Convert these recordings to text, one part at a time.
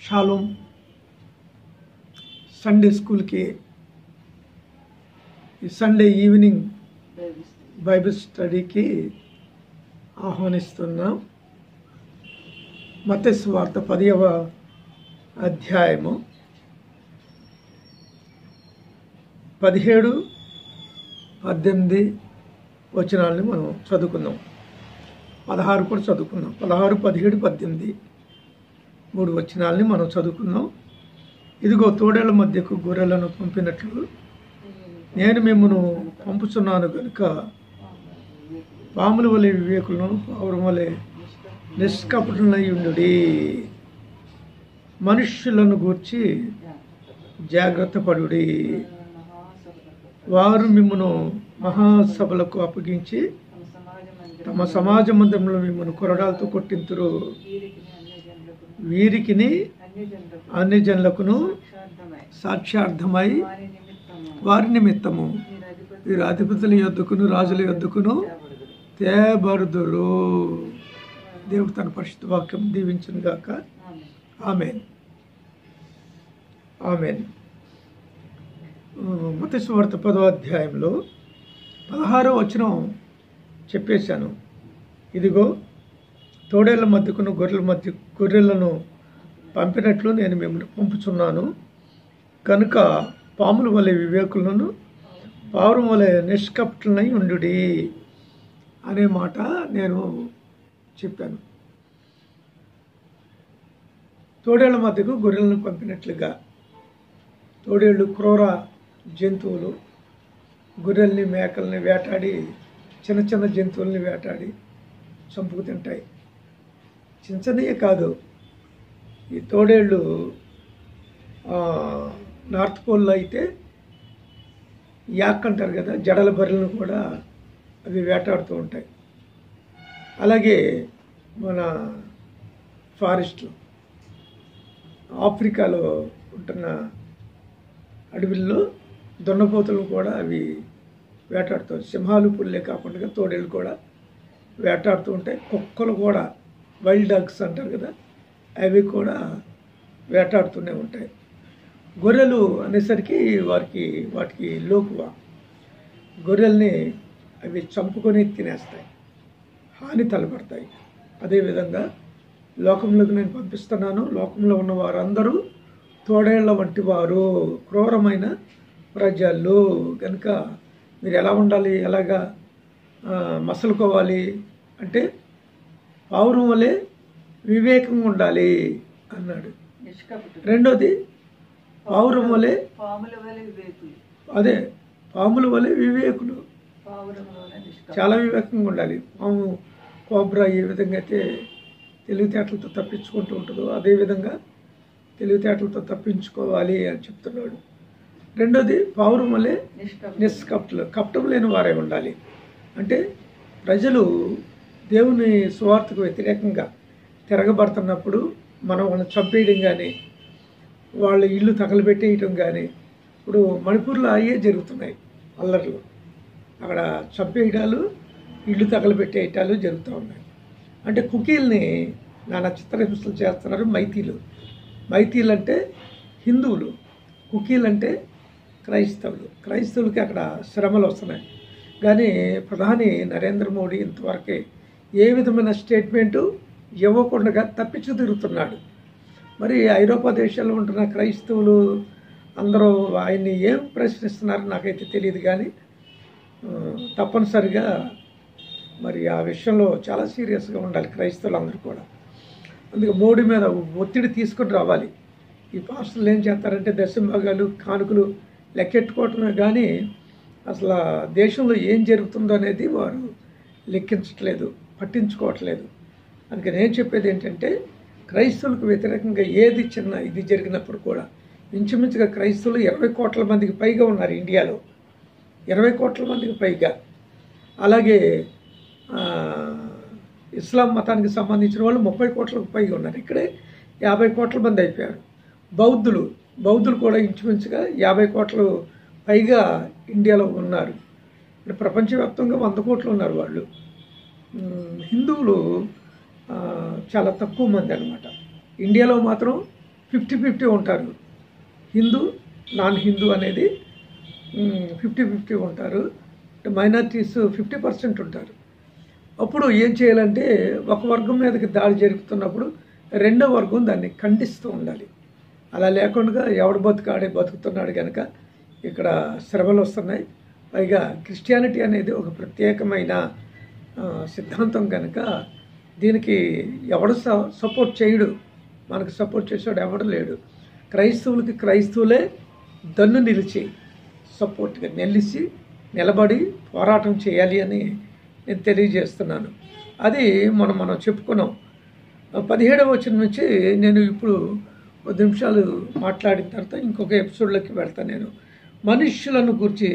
Shalom Sunday స్కూల్కి ఈ Sunday evening Bible స్టడీకి ఆహ్వానిస్తున్నాం. మత్తయి సువార్త 10వ అధ్యాయము 17, 18 వచనాలని మనం చదువుకుందాం. 16 కూడా చదువుకుందాం. 16, 17, 18 3 వచనాలని మనం చదువుకుందాం. ఇదిగో తోడేళ్ల మధ్యకు గొర్రెలను పంపినట్లు నేను మిమ్మను పంపుచున్నాను కనుక పాముల వలె వివేకులను, పావురం వలె నిష్కపటులై ఉండుడి. మనుష్యులను గూర్చి జాగ్రత్త పడుడి. వారు మిమ్మను మహాసభలకు అప్పగించి తమ సమాజ మందిరంలో మిమ్మల్ని కొరడాలతో కొట్టింతురు. వీరికిని అన్ని జనులకును సాక్ష్యార్థమై వారి నిమిత్తము వీరి అధిపతుల యొద్దకును రాజుల యొద్దకును తేబడుదురు. దేవుడు తన పరిశుద్ధ వాక్యం దీవించును గాక. ఆమేన్, ఆమేన్. మత్తయి సువార్త 10వ అధ్యాయంలో 16వ వచనం చెప్పేశాను. ఇదిగో తోడేళ్ల మధ్యకును గొర్రెలను పంపినట్లు నేను మిమ్మల్ని పంపుచున్నాను కనుక పాముల వలె వివేకులను, పావురం వలె నిష్కపటులై ఉండుడి అనే మాట నేను చెప్పాను. తోడేళ్ల మధ్యకు గొర్రెలను పంపినట్లుగా, తోడేళ్ళు క్రూర జంతువులు, గొర్రెల్ని మేకల్ని వేటాడి, చిన్న చిన్న జంతువుల్ని వేటాడి చంపుకు తింటాయి. చిన్నయే కాదు, ఈ తోడేళ్ళు నార్త్ పోల్లో అయితే యాక్ అంటారు కదా, జడల బర్రెలను కూడా అవి వేటాడుతూ ఉంటాయి. అలాగే మన ఫారెస్ట్లో ఆఫ్రికాలో ఉంటున్న అడవుల్లో దున్నపోతులను కూడా అవి వేటాడుతాయి. సింహాలు, పుల్లే కాకుండా తోడేళ్ళు కూడా వేటాడుతూ ఉంటాయి. కుక్కలు కూడా, వైల్డ్ డాగ్స్ అంటారు కదా, అవి కూడా వేటాడుతూనే ఉంటాయి. గొర్రెలు అనేసరికి వాటికి లోకువ. గొర్రెల్ని అవి చంపుకొని తినేస్తాయి, హాని తలపడతాయి. అదేవిధంగా లోకంలోకి నేను పంపిస్తున్నాను. లోకంలో ఉన్న వారందరూ తోడేళ్ల వంటి వారు, క్రూరమైన ప్రజలు. కనుక మీరు ఎలా ఉండాలి, ఎలాగా మసలుకోవాలి అంటే పావురం వలె వివేకంగా ఉండాలి అన్నాడు. రెండోది పావురం వలె, అదే పాముల వలె వివేకులు, చాలా వివేకంగా ఉండాలి. పాము, కోబ్రా ఏ విధంగా అయితే తెలివితేటలతో తప్పించుకుంటూ ఉంటుందో అదేవిధంగా తెలివితేటలతో తప్పించుకోవాలి అని చెప్తున్నాడు. రెండోది పావురం వలె నిష్కపటులు, కపటం లేని వారే ఉండాలి. అంటే ప్రజలు దేవుని సువార్తకు వ్యతిరేకంగా తిరగబడుతున్నప్పుడు మనం వాళ్ళని చంపేయడం కానీ, వాళ్ళ ఇల్లు తగలబెట్టేయటం కానీ, ఇప్పుడు మణిపూర్లో అయ్యే జరుగుతున్నాయి అల్లర్లు. అక్కడ చంపేయటాలు, ఇల్లు తగలబెట్టేయటాలు జరుగుతూ ఉన్నాయి. అంటే కుకీల్ని నానా చిత్రహింసలు చేస్తున్నారు మైతీలు అంటే హిందువులు, కుకీలు అంటే క్రైస్తవులకి అక్కడ శ్రమలు వస్తున్నాయి. కానీ ప్రధాని నరేంద్ర మోడీ ఇంతవరకే ఏ విధమైన స్టేట్మెంటు ఇవ్వకుండా తప్పించు తిరుగుతున్నాడు. మరి ఐరోపా దేశాల్లో ఉంటున్న క్రైస్తవులు అందరూ ఆయన్ని ఏం ప్రశ్నిస్తున్నారో నాకైతే తెలియదు. కానీ తప్పనిసరిగా మరి ఆ విషయంలో చాలా సీరియస్గా ఉండాలి క్రైస్తవులు అందరూ కూడా. అందుకే మోడీ మీద ఒత్తిడి తీసుకొని రావాలి. ఈ పాస్టర్లు ఏం చేస్తారంటే దశంభాగాలు, కానుకలు లెక్కెట్టుకోవటమే కానీ అసలు దేశంలో ఏం జరుగుతుందో అనేది వారు లెక్కించట్లేదు, పట్టించుకోవట్లేదు. అందుకే నేను చెప్పేది ఏంటంటే క్రైస్తవులకు వ్యతిరేకంగా ఏది చిన్న ఇది జరిగినప్పుడు కూడా ఇంచుమించుగా క్రైస్తవులు 20 కోట్ల మందికి పైగా ఉన్నారు ఇండియాలో, 20 కోట్ల మందికి పైగా. అలాగే ఇస్లాం మతానికి సంబంధించిన వాళ్ళు 30 కోట్లకు పైగా ఉన్నారు. ఇక్కడే 50 కోట్ల మంది అయిపోయారు. బౌద్ధులు కూడా ఇంచుమించుగా 50 కోట్ల పైగా ఇండియాలో ఉన్నారు. ఇప్పుడు ప్రపంచవ్యాప్తంగా 100 కోట్లు ఉన్నారు వాళ్ళు. హిందువులు చాలా తక్కువ మంది అనమాట. ఇండియాలో మాత్రం 50-50 ఉంటారు. హిందూ నాన్ హిందూ అనేది 50-50 ఉంటారు. మైనారిటీస్ 50% ఉంటారు. అప్పుడు ఏం చేయాలంటే ఒక వర్గం మీదకి దాడి జరుగుతున్నప్పుడు రెండో వర్గం దాన్ని ఖండిస్తూ ఉండాలి. అలా లేకుండా ఎవడు బతుకాడే బతుకుతున్నాడు కనుక ఇక్కడ శ్రమలు వస్తున్నాయి. పైగా క్రిస్టియానిటీ అనేది ఒక ప్రత్యేకమైన సిద్ధాంతం కనుక దీనికి ఎవడు సపోర్ట్ చేయడు. మనకు సపోర్ట్ చేసేవాడు ఎవడు లేడు. క్రైస్తవులకి క్రైస్తవులే దన్ను నిలిచి సపోర్ట్గా నిలబడి పోరాటం చేయాలి అని నేను తెలియజేస్తున్నాను. అది మనం చెప్పుకున్నాం. 17వ వచనం నుంచి నేను ఇప్పుడు 10 నిమిషాలు మాట్లాడిన తర్వాత ఇంకొక ఎపిసోడ్లోకి వెళ్తాను. నేను మనుష్యులను గురించి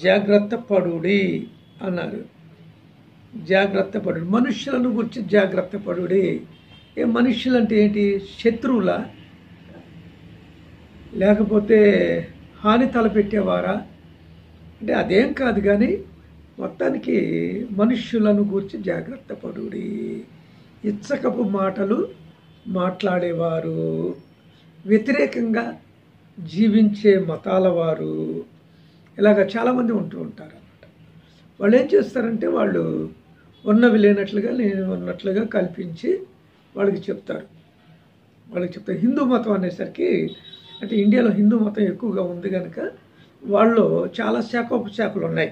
జాగ్రత్త పడుడి అన్నారు. జాగ్రత్త పడుడి, మనుష్యులను గురించి జాగ్రత్త పడుడి. ఏ మనుష్యులు అంటే ఏంటి? శత్రువులా, లేకపోతే హాని తలపెట్టేవారా అంటే అదేం కాదు. కానీ మొత్తానికి మనుష్యులను గురించి జాగ్రత్త పడుడి. ఇచ్చకపు మాటలు మాట్లాడేవారు, వ్యతిరేకంగా జీవించే మతాల వారు, ఇలాగ చాలామంది ఉంటూ ఉంటారు అన్నమాట. వాళ్ళు ఏం చేస్తారంటే వాళ్ళు ఉన్నవి లేనట్లుగా లేని ఉన్నట్లుగా కల్పించి వాళ్ళకి చెప్తారు. హిందూ మతం అనేసరికి అంటే ఇండియాలో హిందూ మతం ఎక్కువగా ఉంది కనుక వాళ్ళు చాలా శాఖోపశాఖలు ఉన్నాయి.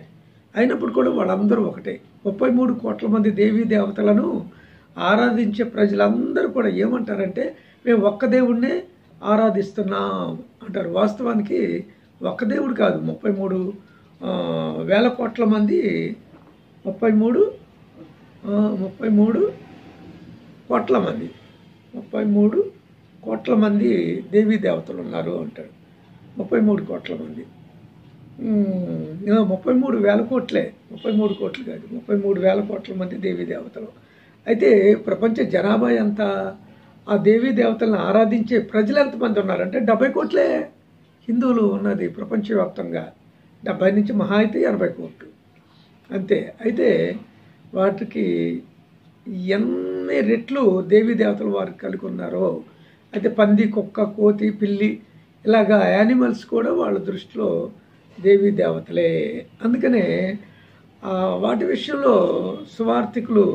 అయినప్పుడు కూడా వాళ్ళందరూ ఒకటే. 33 కోట్ల మంది దేవీ దేవతలను ఆరాధించే ప్రజలందరూ కూడా ఏమంటారంటే మేము ఒక్క దేవుడినే ఆరాధిస్తున్నాం అంటారు. వాస్తవానికి ఒక్క దేవుడు కాదు, 33 వేల కోట్ల మంది 33 కోట్ల మంది దేవీ దేవతలు ఉన్నారు అంటారు. 33 కోట్ల మంది 33 వేల కోట్లే, 33 కోట్లు కాదు, 33 వేల కోట్ల మంది దేవీ దేవతలు. అయితే ప్రపంచ జనాభా ఎంత? ఆ దేవీ దేవతలను ఆరాధించే ప్రజలు ఎంతమంది ఉన్నారంటే 70 కోట్లే హిందువులు ఉన్నది ప్రపంచవ్యాప్తంగా. 70 నుంచి మహా అయితే 80 కోట్లు అంతే. అయితే వాటికి ఎన్ని రెట్లు దేవీ దేవతలు వారు కలిగి ఉన్నారో. అయితే పంది, కుక్క, కోతి, పిల్లి ఇలాగా యానిమల్స్ కూడా వాళ్ళ దృష్టిలో దేవీ దేవతలే. అందుకనే వాటి విషయంలో సువార్థికులు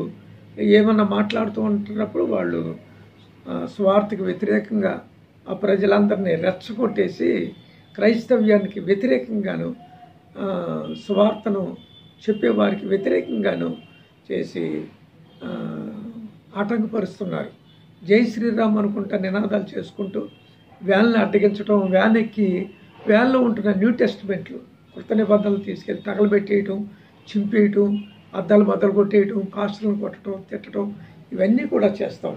ఏమన్నా మాట్లాడుతూ ఉంటున్నప్పుడు వాళ్ళు స్వార్థకు వ్యతిరేకంగా ఆ ప్రజలందరినీ రెచ్చగొట్టేసి క్రైస్తవ్యానికి వ్యతిరేకంగాను స్వార్థను చెప్పేవారికి వ్యతిరేకంగాను చేసి ఆటంకపరుస్తున్నారు. జై శ్రీరామ్ అనుకుంటా నినాదాలు చేసుకుంటూ వ్యాన్లు అడ్డగించడం, వ్యాన్ ఎక్కి వ్యాన్లో ఉంటున్న న్యూ టెస్ట్మెంట్లు, కొత్త నిబంధనలు తీసుకెళ్ళి తగలబెట్టేయటం, చింపేయటం, అద్దాలు బద్దలు కొట్టేయటం, పాస్టర్లను కొట్టడం, తిట్టడం ఇవన్నీ కూడా చేస్తాం.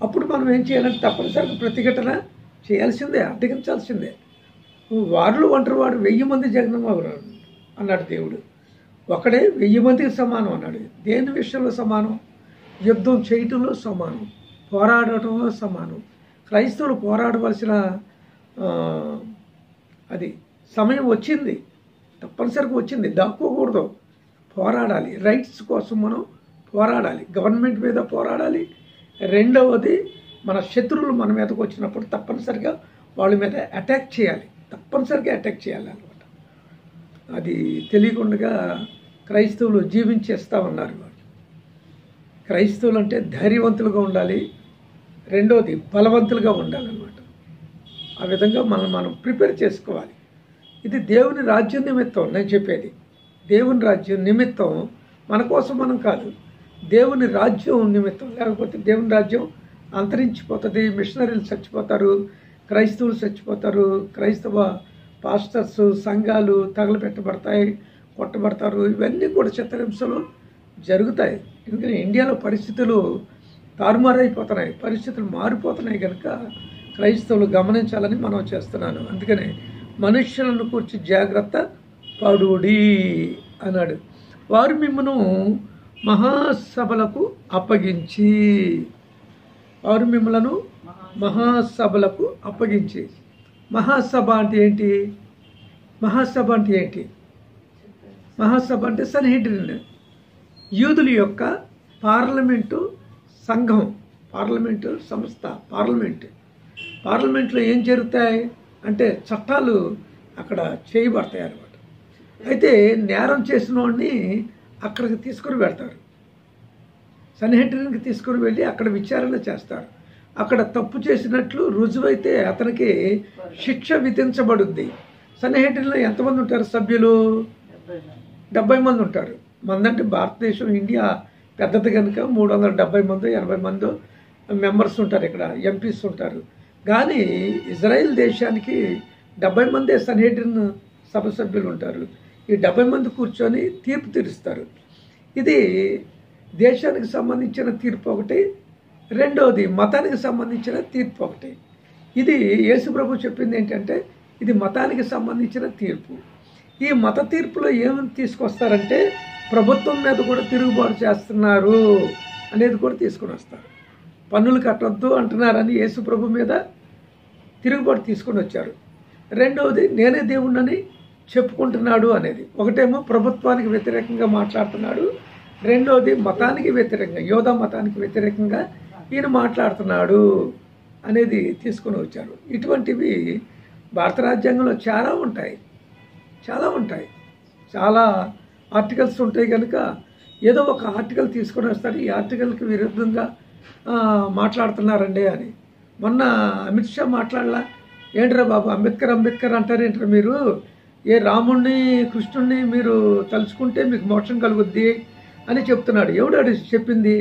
అప్పుడు మనం ఏం చేయాలంటే తప్పనిసరిగా ప్రతిఘటన చేయాల్సిందే, అడ్డగించాల్సిందే. వారిలో ఒంటరి వాడు 1000 మంది జగన్మోహన్ అన్నాడు దేవుడు. ఒకడే 1000 మందికి సమానం అన్నాడు. దేని విషయంలో సమానం? యుద్ధం చేయటంలో సమానం, పోరాడటంలో సమానం. క్రైస్తవులు పోరాడవలసిన అది సమయం వచ్చింది, తప్పనిసరిగా వచ్చింది. దాక్కోకూడదు, పోరాడాలి. రైట్స్ కోసం మనం పోరాడాలి, గవర్నమెంట్ మీద పోరాడాలి. రెండవది మన శత్రువులు మన మీదకి వచ్చినప్పుడు తప్పనిసరిగా వాళ్ళ మీద అటాక్ చేయాలి, తప్పనిసరిగా అటాక్ చేయాలి అనమాట. అది తెలియకుండా క్రైస్తవులు జీవించేస్తూ ఉన్నారు. వాళ్ళు క్రైస్తవులు అంటే ధైర్యవంతులుగా ఉండాలి, రెండవది బలవంతులుగా ఉండాలన్నమాట. ఆ విధంగా మనం ప్రిపేర్ చేసుకోవాలి. ఇది దేవుని రాజ్యం నిమిత్తం నేను చెప్పేది. దేవుని రాజ్యం నిమిత్తం, మన కోసం మనం కాదు, దేవుని రాజ్యం నిమిత్తం. లేకపోతే దేవుని రాజ్యం అంతరించిపోతుంది, మిషనరీలు చచ్చిపోతారు, క్రైస్తవులు చచ్చిపోతారు, క్రైస్తవ పాస్టర్స్ సంఘాలు తగలబెట్టబడతాయి, కొట్టబడతారు. ఇవన్నీ కూడా చిత్రహింసలు జరుగుతాయి. ఎందుకంటే ఇండియాలో పరిస్థితులు తారుమారైపోతున్నాయి, పరిస్థితులు మారిపోతున్నాయి కనుక క్రైస్తవులు గమనించాలని మనం చేస్తున్నాను. అందుకనే మనుష్యులను కూర్చి జాగ్రత్త పడుడి అన్నాడు. వారు మిమ్మను మహాసభలకు అప్పగించి, వారు మిమ్మలను మహాసభలకు అప్పగించి. మహాసభ అంటే ఏంటి? మహాసభ అంటే ఏంటి? మహాసభ అంటే సన్హెడ్రిన్, యూదుల యొక్క పార్లమెంటు సంఘం, పార్లమెంటు సంస్థ, పార్లమెంట్. పార్లమెంట్లో ఏం జరుగుతాయి అంటే చట్టాలు అక్కడ చేయబడతాయి అన్నమాట. అయితే నేరం చేసిన వాడిని అక్కడికి తీసుకుని వెళ్తారు, సన్హెడ్రిన్కి తీసుకుని వెళ్ళి అక్కడ విచారణ చేస్తారు. అక్కడ తప్పు చేసినట్లు రుజువైతే అతనికి శిక్ష విధించబడుద్ది. సన్హెడ్రిన్లో ఎంతమంది ఉంటారు సభ్యులు? 70 మంది ఉంటారు. మందంటే భారతదేశం ఇండియా పెద్దది కనుక 370 మందో 80 మందో మెంబర్స్ ఉంటారు, ఇక్కడ ఎంపీస్ ఉంటారు. కానీ ఇజ్రాయెల్ దేశానికి 70 మందే సన్హెడ్రిన్ సభ సభ్యులు ఉంటారు. ఈ 70 మంది కూర్చొని తీర్పు తీరుస్తారు. ఇది దేశానికి సంబంధించిన తీర్పు ఒకటి, రెండవది మతానికి సంబంధించిన తీర్పు ఒకటి. ఇది యేసుప్రభు చెప్పింది ఏంటంటే ఇది మతానికి సంబంధించిన తీర్పు. ఈ మత తీర్పులో ఏమని తీసుకొస్తారంటే ప్రభుత్వం మీద కూడా తిరుగుబాటు చేస్తున్నారు అనేది కూడా తీసుకొని వస్తారు. పన్నులు కట్టొద్దు అంటున్నారని యేసుప్రభు మీద తిరుగుబాటు తీసుకొని వచ్చారు. రెండవది నేనే దేవుణ్ణని చెప్పుకుంటున్నాడు అనేది. ఒకటేమో ప్రభుత్వానికి వ్యతిరేకంగా మాట్లాడుతున్నాడు, రెండవది మతానికి వ్యతిరేకంగా, యోధా మతానికి వ్యతిరేకంగా ఈయన మాట్లాడుతున్నాడు అనేది తీసుకొని వచ్చారు. ఇటువంటివి భారత రాజ్యాంగంలో చాలా ఉంటాయి, చాలా ఆర్టికల్స్ ఉంటాయి. కనుక ఏదో ఒక ఆర్టికల్ తీసుకొని వస్తారు, ఈ ఆర్టికల్కి విరుద్ధంగా మాట్లాడుతున్నారండి అని. మొన్న అమిత్ షా మాట్లాడలా, ఏంట్రా బాబు అంబేద్కర్ అంటారేంటారు మీరు? ఏ రాముణ్ణి కృష్ణుణ్ణి మీరు తలుచుకుంటే మీకు మోక్షం కలుగుద్ది అని చెప్తున్నాడు. ఎవడు చెప్పింది?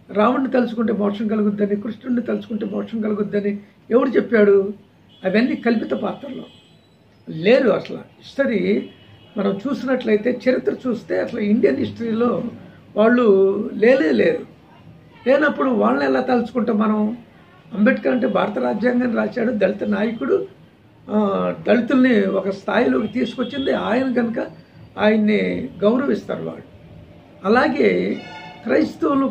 రాముడిని తలుచుకుంటే మోక్షం కలుగుద్దని, కృష్ణుడిని తలుచుకుంటే మోక్షం కలుగుద్దని ఎవడు చెప్పాడు? అవన్నీ కల్పిత పాత్రలు లేరు. అసలు హిస్టరీ మనం చూసినట్లయితే, చరిత్ర చూస్తే అసలు ఇండియన్ హిస్టరీలో వాళ్ళు లేనప్పుడు వాళ్ళని ఎలా తలుచుకుంటాం మనం? అంబేద్కర్ అంటే భారత రాజ్యాంగాన్ని రాశాడు, దళిత నాయకుడు, దళితుల్ని ఒక స్థాయిలోకి తీసుకొచ్చింది ఆయన, కనుక ఆయన్ని గౌరవిస్తారు వాళ్ళు. అలాగే క్రైస్తవులు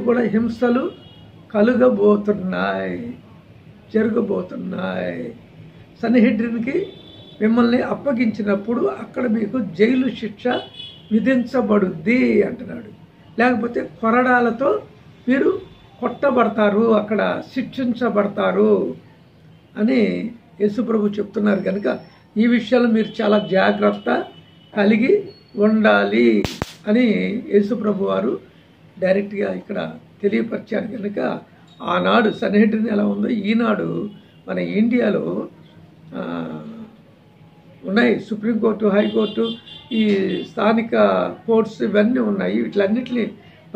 కూడా హింసలు జరగబోతున్నాయి. సన్హెడ్రిన్కి మిమ్మల్ని అప్పగించినప్పుడు అక్కడ మీకు జైలు శిక్ష విధించబడుద్ది అంటున్నాడు. లేకపోతే కొరడాలతో మీరు కొట్టబడతారు, అక్కడ శిక్షించబడతారు అని యేసుప్రభు చెప్తున్నారు. కనుక ఈ విషయాలు మీరు చాలా జాగ్రత్త కలిగి ఉండాలి అని యేసుప్రభు వారు డైరెక్ట్గా ఇక్కడ తెలియపరిచారు. కనుక ఆనాడు సన్హెడ్రిన్ ఎలా ఉందో ఈనాడు మన ఇండియాలో ఉన్నాయి. సుప్రీంకోర్టు, హైకోర్టు, ఈ స్థానిక కోర్ట్స్ ఇవన్నీ ఉన్నాయి. వీటిలన్నింటినీ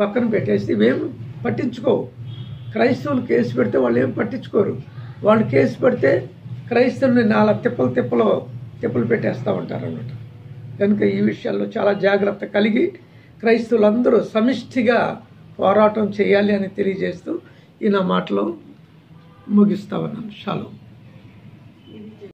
పక్కన పెట్టేసి ఇవేమి పట్టించుకోవు. క్రైస్తవులు కేసు పెడితే వాళ్ళు ఏం పట్టించుకోరు. వాళ్ళు కేసు పెడితే క్రైస్తవుల్ని 4 తిప్పలు పెట్టేస్తూ ఉంటారు అన్నమాట. కనుక ఈ విషయాల్లో చాలా జాగ్రత్త కలిగి క్రైస్తవులందరూ సమిష్టిగా పోరాటం చేయాలి అని తెలియజేస్తూ ఈ నా మాటలో ముగిస్తా ఉన్నాను. షాలోమ్.